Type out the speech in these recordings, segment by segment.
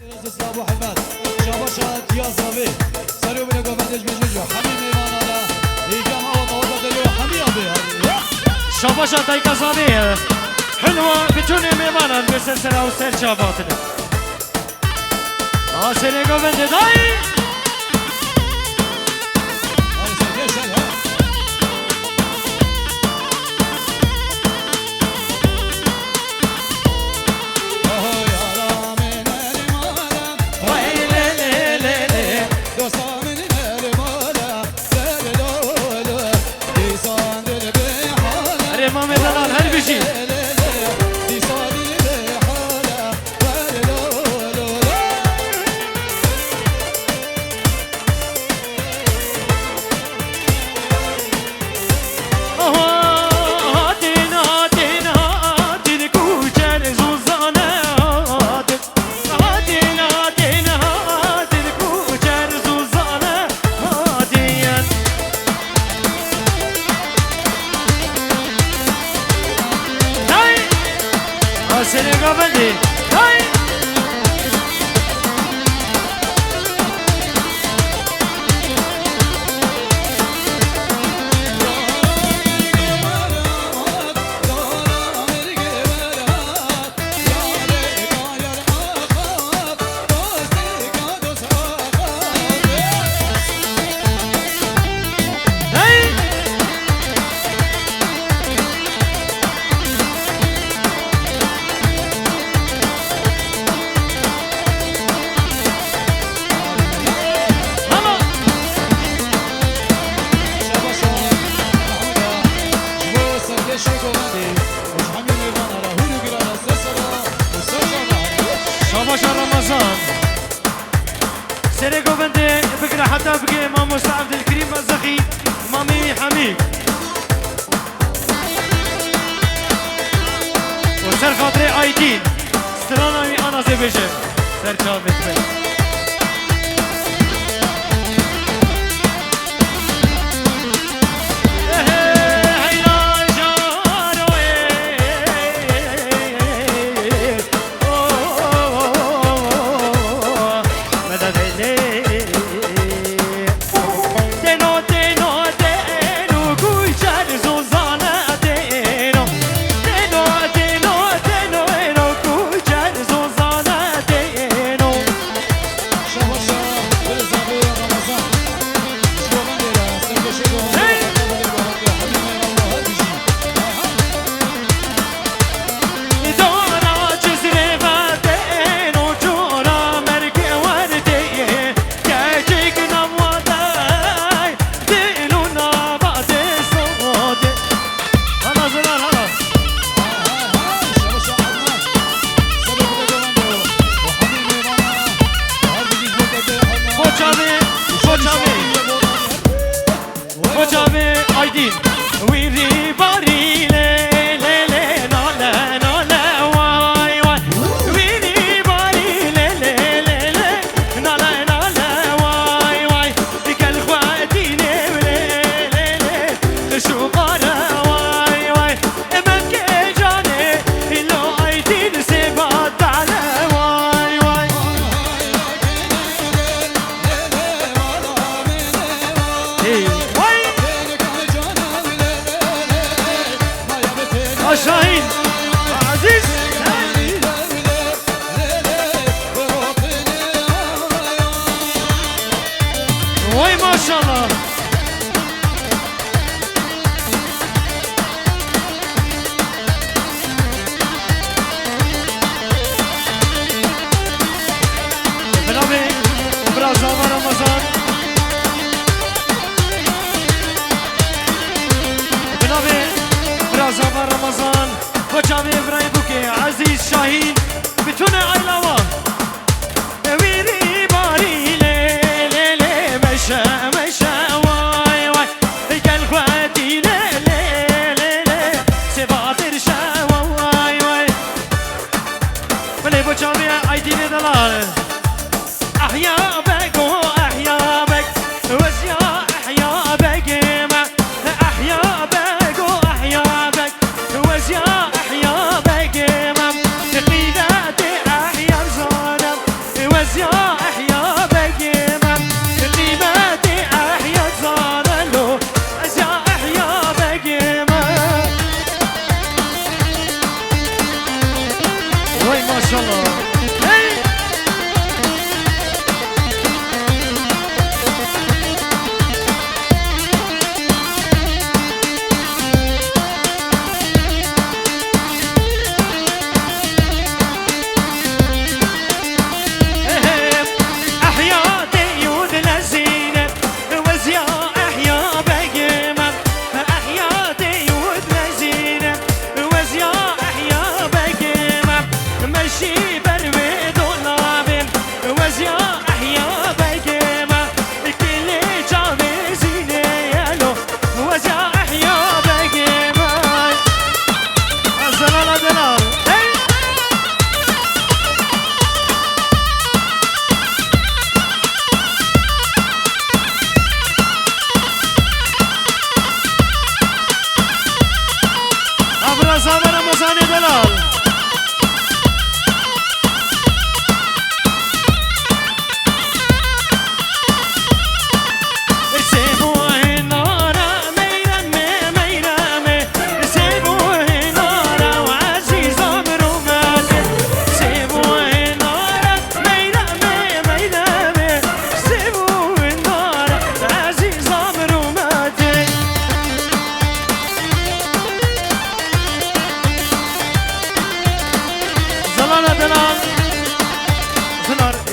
ابو حماد شاباشات يا صبي سريو بنا قومتش بجوجو حميد ميمان على هيجام او طوطة دليو حمي ابي شاباشات دايكا صبي حلوة بتوني ميمانا بسلسلة وسير شاباتنا سريو قومت داي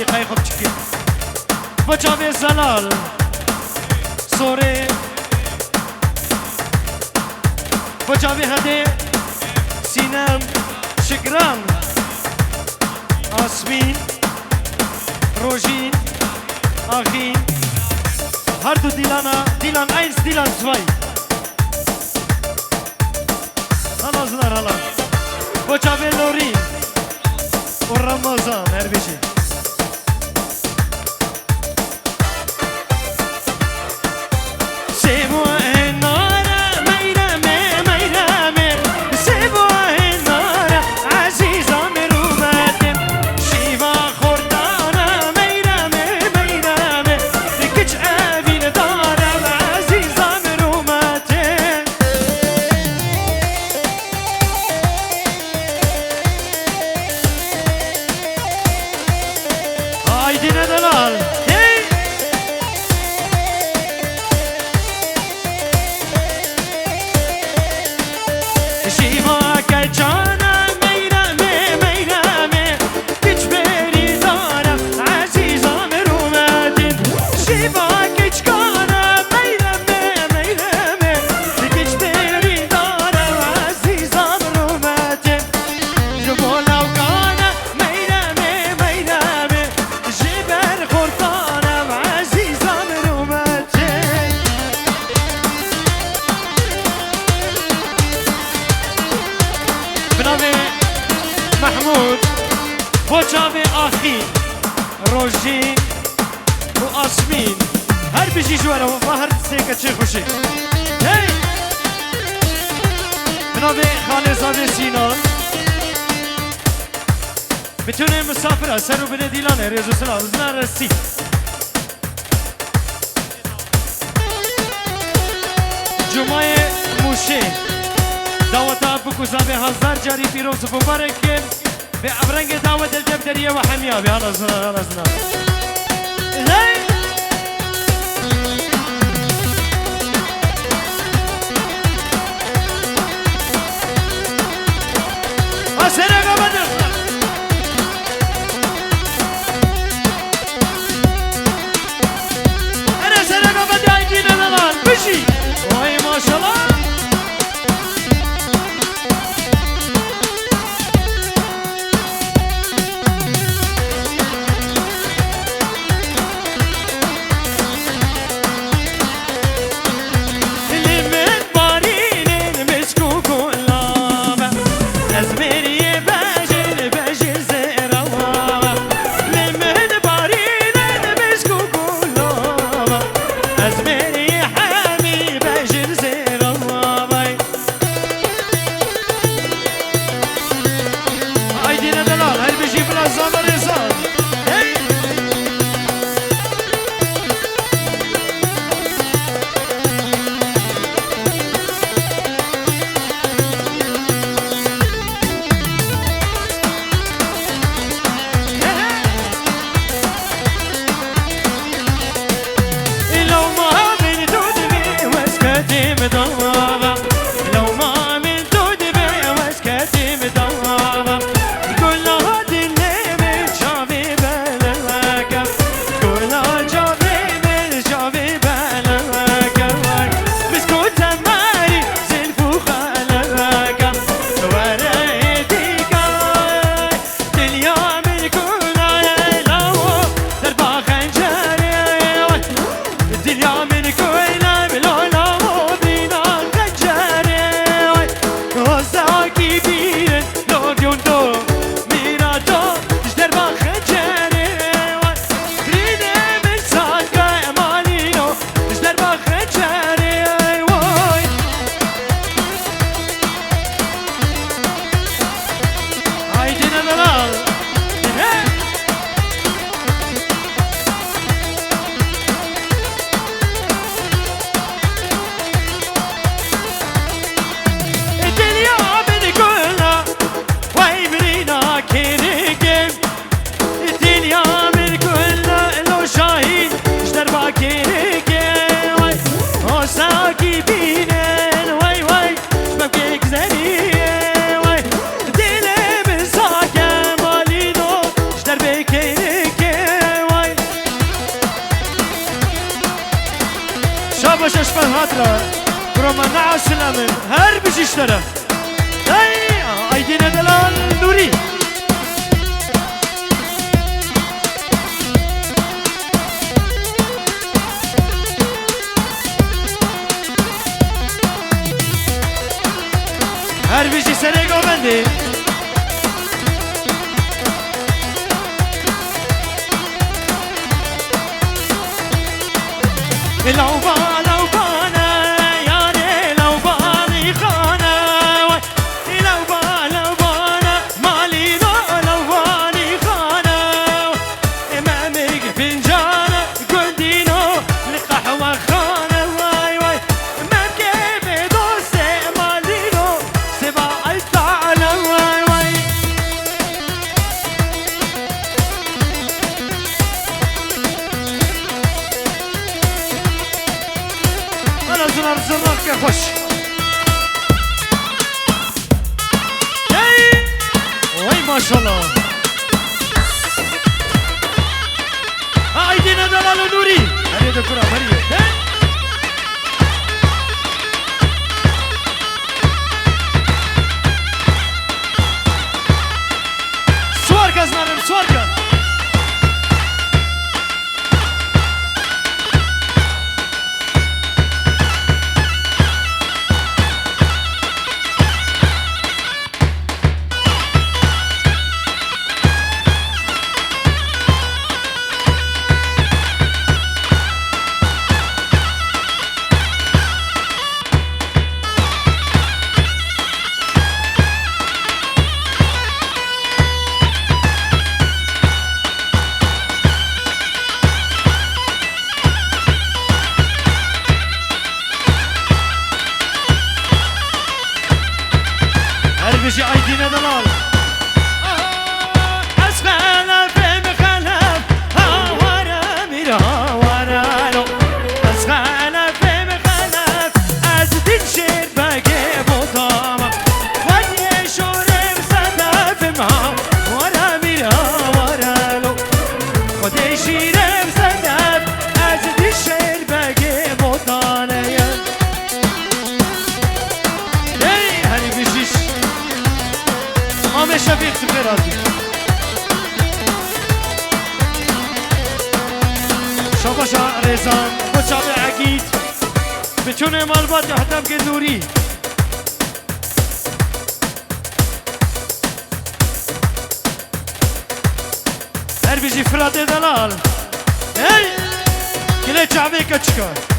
دقیقه خوب چکی بچاوی زلال سوره بچاوی هده سینم شکران آسمین روژین آخین هر دو دیلان اینس دیلان زوی هلا زنار هلا بچاوی لورین و رمضان هر بیشی محمود بچاوی آخین روژین و آسمین هر بیشی جواره و هر سیکه چه خوشی هی بنابه خانه زاده سینان بتونه مسافر سر و بده دیلانه ریزو سلام زنه رسی جمعه موشه دعوتا بکوزابه هزار جاری پیروز و مبارکه به ابرنگ دعوت الجبدریه و حمیابه هلا زنان هلا زنان سرقة بدر أنا سرقة بدر عيدين الآن بشي وهي ما شاء الله عشق هاترا برو من نعسلم هر بجیشتره ای آیدین دلال نوری هر بجی سره گوبنده لو بانا يعني لو باني خانة لو بانا مالي لو باني خانة امامك فنجانة قدينو لقحوة خانة واي واي ما كيف دوسي مالينو سبا الطعنة واي واي زرار زرار كفش وي ما شاء الله ايدينا دلال نوري هريه دكتورة هريه سواركا زنانم سواركا بيجي ايدينا دلال اسخنا في مخلف ورا ميرا ورا لو اسخنا في مخلف ازدين شير باقي بوطامة ودي شورم صدف معه ورا ميرا ورا لو ودي شيرم صدف ازدين شير باقي بوطانة هني بيجيش آمه شفیق سپر آزی شاباشا ریزان بچاب عقید بچون مالبات حتم که نوری هر بیجی فراد دلال هی کلی چاوه کچکار